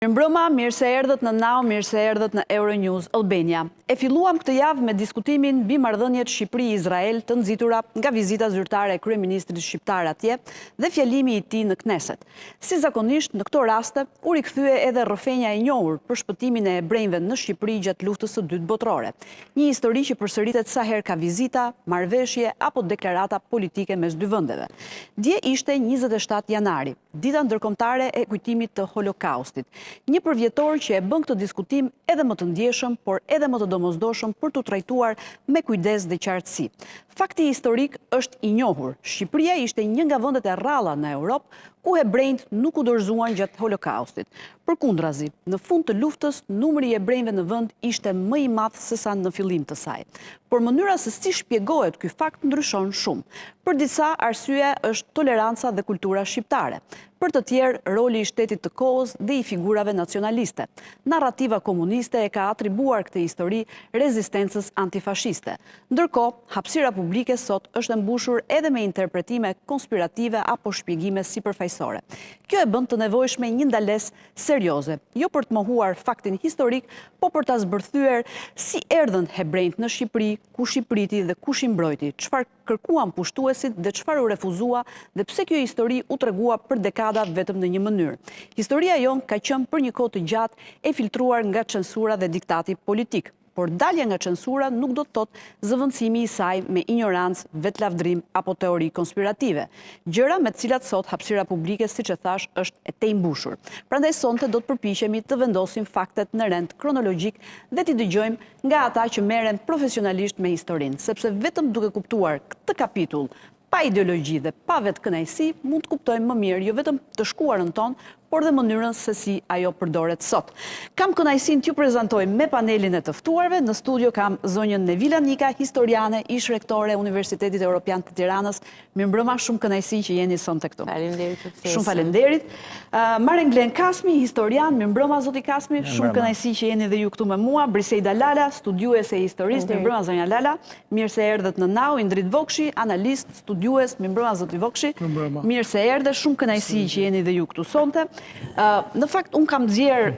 Mirëmbrëma, mirë se erdhët në Now, mirë se erdhët në Euronews Albania. E filluam këtë javë me diskutimin mbi marrëdhëniet Shqipëri-Izrael të nxitura nga vizita zyrtare e kryeministrit shqiptar atje dhe fjalimi i tij në Knesset. Si zakonisht, në këto raste u rikthye edhe rrëfenja e njohur për shpëtimin e hebrejve në Shqipëri gjatë luftës së dytë botërore. Një histori që përsëritet sa herë ka vizita, marrëveshje apo deklarata politike mes dy vendeve. Dje ishte 27 janari, dita ndërkombëtare e kujtimit të Holokaustit. Një përvjetor që e bën këtë diskutim edhe më të ndjeshëm, por edhe më të domosdoshëm për të trajtuar me kujdes dhe qartësi. Fakti historik është i njohur. Shqipëria ishte një nga vendet e rralla në Europë ku hebrejt nuk u dorëzuan gjatë Holokaustit. Përkundrazi, në fund të luftës, numri i hebrejve në vend ishte më i madh se sa në fillim të saj. Por mënyra se si shpjegohet ky fakt ndryshon shumë. Për disa, arsyeja është toleranca dhe kultura shqiptare. Për të tjerë, roli i shtetit të kohës dhe i figurave nacionaliste. Narrativa komuniste e ka atribuar këtë histori rezistencës antifashiste. Ndërkohë, hapësira publike sot është mbushur edhe me interpretime konspirative apo shpjegime sipërfaqësore. Kjo e bën të nevojshme një ndalesë serioze, jo për të mohuar faktin historik, po për ta zbërthyer si erdhën hebrejt në Shqipëri, kush i priti dhe kush i mbrojti, çfarë kërkuan pushtuesit dhe çfarë u refuzua dhe pse kjo histori u tregua për dekada vetëm në një mënyrë. Historia jon ka qenë për një kohë të gjatë e filtruar nga censura dhe diktati politik. Por dalja nga censura nuk do të thotë zëvendësimi i saj me ignorancë, vetlavdrim apo teori konspirative. Gjëra me të cilat sot hapësira publike, siç e thash, është e tej mbushur. Prandaj sonte do të përpiqemi të vendosim faktet në rend kronologjik dhe t'i dëgjojmë nga ata që merren profesionalisht me historinë, sepse vetëm duke kuptuar këtë kapitull pa ideologji dhe pa vetkënaqësi, mund të kuptojmë më mirë jo vetëm të shkuarën tonë, por dhe mënyrën se si ajo përdoret sot. Kam kënaqësinë t'ju prezantoj me panelin e të ftuarve. Në studio kam zonjën Nevila Nika, historiane, ish rektore e Universitetit Evropian të Tiranës. Mirëmbrëma, shumë kënaqësi që jeni sonte këtu. Faleminderit për ftesën. Shumë faleminderit. Maren Glen Kasmi, historian, mirëmbrëma zoti Kasmi, shumë kënaqësi që jeni dhe ju këtu me mua. Briseida Lala, studiuese e historisë, mirëmbrëma zonja Lala. Mirë se erdhët në Now. Indrit Vokshi, analist, studiues, mirëmbrëma zoti Vokshi. Mirë se erdhe, shumë kënaqësi që jeni dhe ju këtu sonte. Në fakt, unë kam nxjerr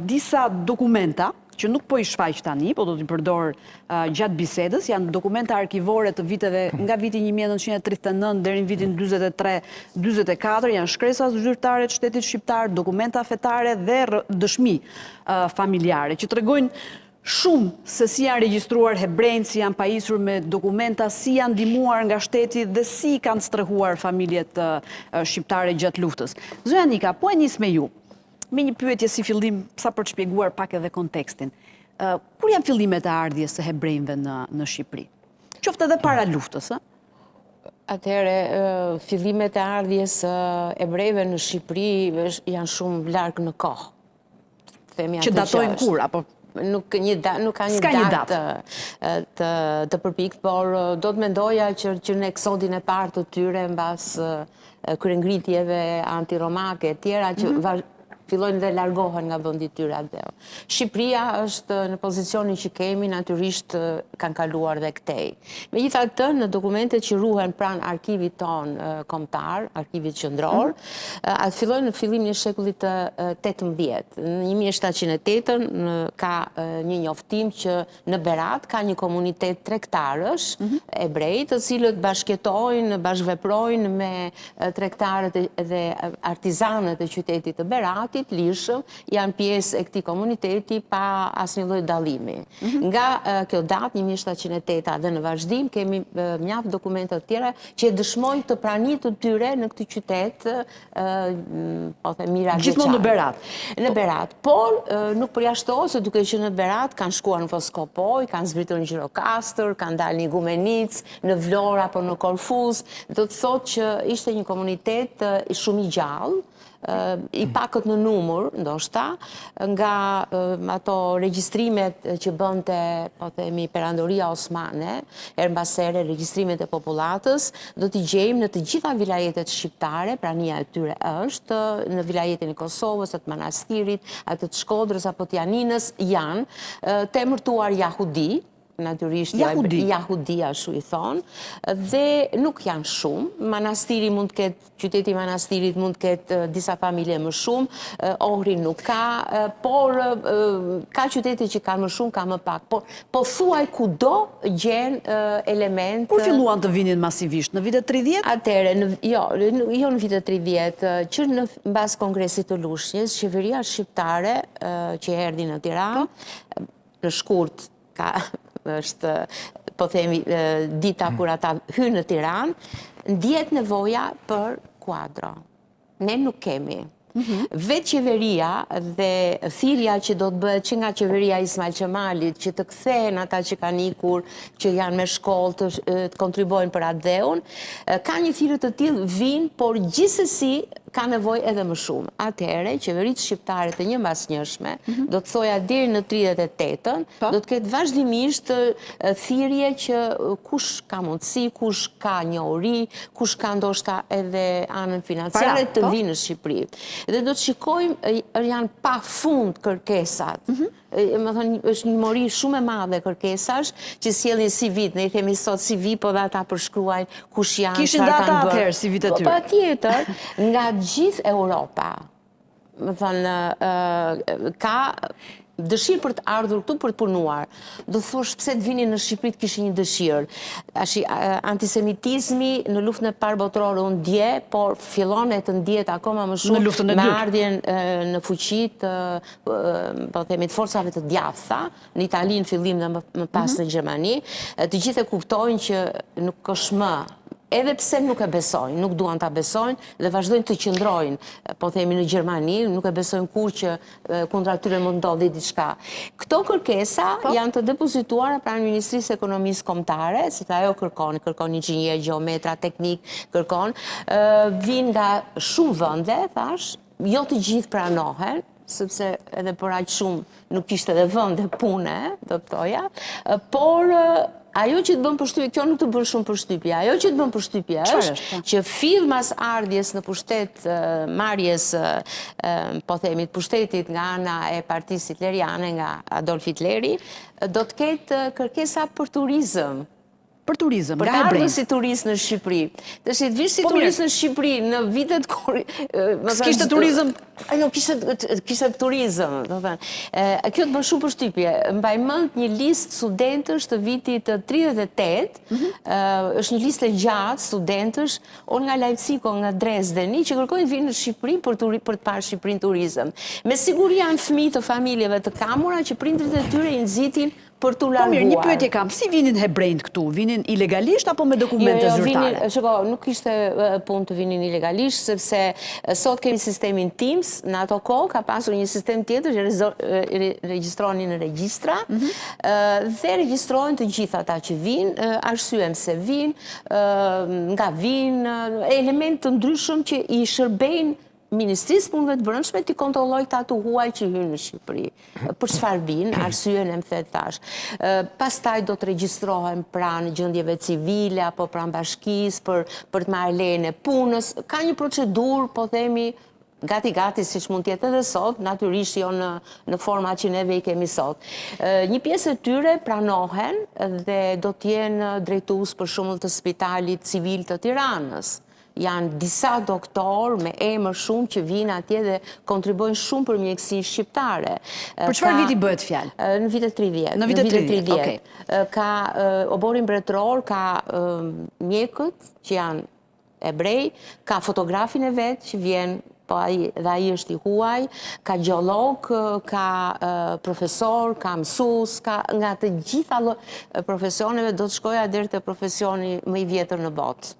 disa dokumenta që nuk po i shfaq tani, po do t'i përdor gjatë bisedës, janë dokumenta arkivore të viteve nga viti 1939 deri në vitin 43-44, janë shkresa zyrtare të shtetit shqiptar, dokumenta fetare dhe dëshmi familjare, që tregojnë shumë se si janë regjistruar hebrejt, si janë pajisur me dokumenta, si janë ndihmuar nga shteti dhe si kanë strehuar familjet shqiptare gjatë luftës. Zonja Nika, po e nis me ju. Me një pyetje si fillim, sa për të shpjeguar pak edhe kontekstin. Kur janë fillimet e ardhjes së hebrejve në Shqipëri? Qoftë edhe para luftës, ë? Atëherë, fillimet e ardhjes së hebrejve në Shqipëri janë shumë larg në kohë. Që datojnë kur, apo? Nuk ka një datë të përpikt, por do të mendoja që në eksodin e parë të tyre mbas kryengritjeve antiromake e tjera që fillojnë dhe largohen nga vendi i tyre atëherë. Shqipëria është në pozicionin që kemi, natyrisht kanë kaluar dhe këtej. Megjithatë, në dokumentet që ruhen pranë arkivit ton kombëtar, arkivit qendror, atë fillojnë në fillimin e shekullit të 18. Në 1708 ka një njoftim që në Berat ka një komunitet tregtarësh hebrej, të cilët bashkëjetojnë, bashkëveprojnë me tregtarët dhe artizanët e qytetit të Beratit, lirshëm, janë pjesë e këtij komuniteti pa asnjë lloj dallimi. Nga kjo datë 1708 dhe në vazhdim kemi mjaft dokumenta të tjera që dëshmojnë të praninë të tyre në këtë qytet, po them mira gjithmonë në Berat. Në Berat, por nuk përjashtohet se duke qenë në Berat kanë shkuar në Voskopoj, kanë zbritur në Gjirokastër, kanë dalë në Igumenic, në Vlorë apo në Korfuz. Do të thotë që ishte një komunitet shumë i gjallë, i pakët në numër, ndoshta, nga ato regjistrimet që bënte, po themi, perandoria osmane, mbasere regjistrimet e popullatës, do t'i gjejmë në të gjitha vilajetet shqiptare, prania e tyre është, në vilajetin e Kosovës, atë Manastirit, atë të Shkodrës apo të Janinës, janë të emërtuar Jahudi, natyrisht Jahudia shu i thonë, dhe nuk janë shumë. Manastiri mund të ketë, qyteti manastirit mund të ketë disa familje më shumë, Ohri nuk ka, por ka qytete që ka më shumë, ka më pak. Po thuaj kudo gjen element. Kur filluan të vinin masivisht? Në vitet 30? Atere, jo në vitet 30, që në bas Kongresit të Lushnjës, qeveria shqiptare që erdhi në Tiranë, në shkurt ka është, po themi, dita kur ata hynë në Tiranë, ndjet nevoja për kuadro. Ne nuk kemi. Vetë qeveria dhe thirrja që do të bëhet që nga qeveria Ismail Qemalit, që të kthehen ata që kanë ikur, që janë me shkollë të kontribojnë për atë dheun, ka një thirrje të tillë vinë, por gjithsesi ka nevojë edhe më shumë. Atëherë, qeveritë shqiptare të njëmbasnjëshme, do të thoja deri në 38-ën, do të ketë vazhdimisht thirrje që kush ka mundësi, kush ka njohuri, kush ka ndoshta edhe anën financiare të vinë në Shqipëri. Dhe do të shikojmë, janë pafund kërkesat. Më thënë, është një mori shumë e madhe kërkesash, që sjellin CV, ne i themi sot CV, po dhe ata përshkruajnë kush janë, kishin data atëherë CV-t e tyre. Pa tjetër, nga gjithë Europa, më thënë, ka dëshirë për të ardhur këtu për të punuar. Do thosh pse të vini në Shqipëri të kishin një dëshirë. Antisemitizmi në luftën e parë botërore u ndje, por fillon e të ndjet akoma më shumë me ardhjen në fuqi të, po themi, të forcave të djathta, në Itali në fillim dhe më pas në Gjermani. Të gjithë e kuptojnë që nuk është më, edhe pse nuk e besojnë, nuk duan ta besojnë dhe vazhdojnë të qëndrojnë, po themi në Gjermani, nuk e besojnë kur që kundra tyre mund ndodhi diçka. Këto kërkesa janë të depozituara pranë Ministrisë së Ekonomisë Kombëtare, se ajo kërkon inxhinier, gjeometra, teknik, kërkon, vinë nga shumë vende, thash, jo të gjithë pranohen, sepse edhe për aq shumë nuk kishte edhe vende pune, do të thoja, por ajo që të bën përshtypje, kjo nuk të bën shumë përshtypje, ajo që të bën përshtypje është që fill mas ardhjes në pushtet, marrjes, po themi, të pushtetit nga ana e Partisë Hitleriane, nga Adolf Hitleri, do të ketë kërkesa për turizëm. Për turizëm, për të ardhur si turist në Shqipëri. Të shi të vish si turist në Shqipëri në vitet kur... S'kishte turizëm? Jo, kishte turizëm. Kjo të bën shumë përshtypje. Mbaj mend një listë studentësh të vitit të 38, është një listë e gjatë studentësh, unë nga Leipzig, nga Dresdeni, që kërkojnë vinë në Shqipëri për të parë Shqipërinë turizëm. Me siguri janë fëmijë të familjeve të kamura që prindrit e tyre i nxitin për të larguar. Po mirë, një pyetje kam, si vinin hebrejt këtu? Vinin ilegalisht apo me dokumente zyrtare? Shiko, nuk ishte punë të vinin ilegalisht, sepse sot kemi sistemin TIMS, në ato kohë ka pasur një sistem tjetër që regjistronin në regjistra, dhe regjistrohen të gjitha ata që vinë, arsyeem se vinë, nga vinë, element të ndryshëm që i shërbejnë Ministrisë Punëve të Brendshme t'i kontrolloj këta të huaj që hynë në Shqipëri. Për çfarë vinë, arsyeën e më the tash. Pastaj do të regjistrohen pranë gjendjeve civile apo pranë bashkisë për të marrë lejen e punës. Ka një procedurë, po themi, gati siç mund të jetë edhe sot, natyrisht jo në forma që neve i kemi sot. Një pjesë e tyre pranohen dhe do të jenë drejtues për shembull të Spitalit Civil të Tiranës. Janë disa doktor me emër shumë që vinë atje dhe kontribojnë shumë për mjekësinë shqiptare. Për çfarë viti bëhet fjalë? Në vitet 30. Në vitet 30, okej. Ka oborin mbretëror, ka mjekët që janë ebrej, ka fotografin e vet që vjen, po dhe ai është i huaj, ka gjeolog, ka profesor, ka mësues, ka nga të gjitha profesioneve do të shkoja deri te profesioni më i vjetër në botë.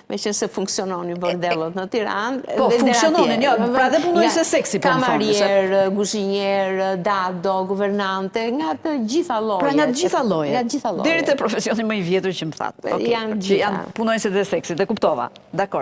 Me që se funksiononin bordelot në Tiranë. Po, funksiononin, jo, pra dhe punojnë se seksi për në thonë. Kamarier, guzhinjer, dado, guvernante, nga të gjitha loje. Pra nga të gjitha loje. Nga të gjitha loje. Deri te profesioni më i vjetër që më thatë. Që janë punojnë se dhe seksi, dhe kuptova. Dakor.